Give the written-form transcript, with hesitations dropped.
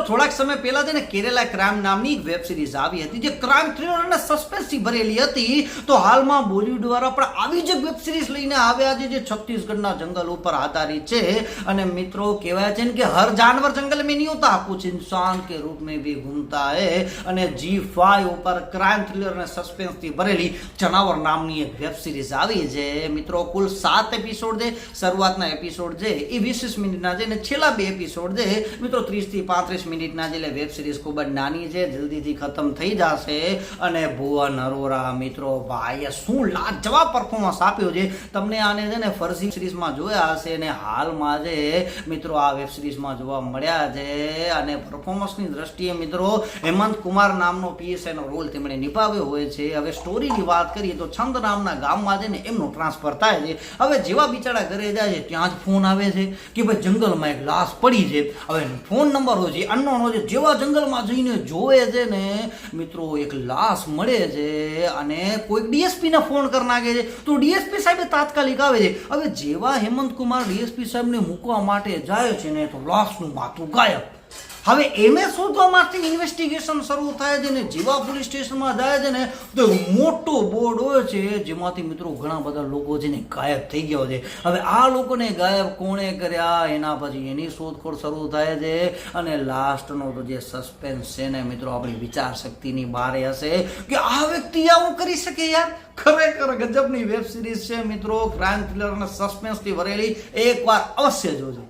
થોડાક સમય પહેલા છે ને કેરેલા ક્રાઇમ નામની એક વેબ સિરીઝ આવી હતી જે ક્રાઇમ થ્રિલર અને સસ્પેન્સથી ભરેલી હતી. તો હાલમાં બોલિવૂડ દ્વારા પણ આવી જ વેબ સિરીઝ લઈને આવ્યા છે જે છત્તીસગઢના જંગલ ઉપર આધારિત છે. અને મિત્રો કહેવાય છે ને કે હર જાનવર જંગલ में नहीं होता, कुछ इंसान के रूप में भी घूमता है. અને G5 ઉપર ક્રાઇમ થ્રિલર અને સસ્પેન્સથી ભરેલી જનાવર નામની એક વેબ સિરીઝ આવી છે. મિત્રો કુલ 7 એપિસોડ છે. શરૂઆતના એપિસોડ છે એ 20 મિનિટના છે અને છેલ્લા 2 એપિસોડ છે મિત્રો 30 થી 35 મિનિટના છે. એટલે વેબ સિરીઝ ખૂબ જ નાની છે, જલ્દીથી ખતમ થઈ જશે. અને ભુવન અરોરા મિત્રો ભાઈએ શું લાજવાબ પરફોર્મન્સ આપ્યો છે. તમને આને છે ને ફરજી સિરીઝમાં જોયા હશે અને હાલમાં છે મિત્રો આ વેબ સિરીઝમાં જોવા મળ્યા છે. અને પરફોર્મન્સની દ્રષ્ટિએ મિત્રો હેમંત કુમાર નામનો પીએસઆઈ નો રોલ તેમણે નિભાવ્યો હોય છે. હવે સ્ટોરીની વાત કરીએ તો છંદ નામના ગામમાં છે ને એમનું ટ્રાન્સફર થાય છે. હવે જેવા બિચારા ઘરે જાય છે ત્યાં જ ફોન આવે છે કે ભાઈ જંગલમાં એક લાશ પડી છે. હવે ફોન નંબર હોય છે અનનોન હોય છે. જેવા જંગલમાં જઈને જોવે છે ને મિત્રો એક લાશ મળે છે અને કોઈક ડીએસપી ને ફોન કરી નાખે છે. તો ડીએસપી સાહેબ તાત્કાલિક આવે છે. હવે જેવા હેમંત કુમાર ડીએસપી સાહેબને મૂકવા માટે જાય છે ને તો લાશનું માથું ગાયબ. હવે એમે શોધવા માટે ઇન્વેસ્ટિગેશન શરૂ થાય છે ને જેવા પોલીસ સ્ટેશનમાં જાય છે ને તો મોટો બોર્ડ હોય છે જેમાંથી મિત્રો ઘણા બધા લોકો છે ને ગાયબ થઈ ગયા છે. હવે આ લોકોને ગાયબ કોણે કર્યા એના પછી એની શોધખોળ શરૂ થાય છે. અને લાસ્ટનો તો જે સસ્પેન્સ છે ને મિત્રો આપણી વિચાર શક્તિની બહાર હશે કે આ વ્યક્તિ આવું કરી શકે યાર. ખરેખર ગજબની વેબ સિરીઝ છે મિત્રો, ક્રાઇમ થ્રિલર અને સસ્પેન્સથી ભરેલી. એકવાર અવશ્ય જોજો.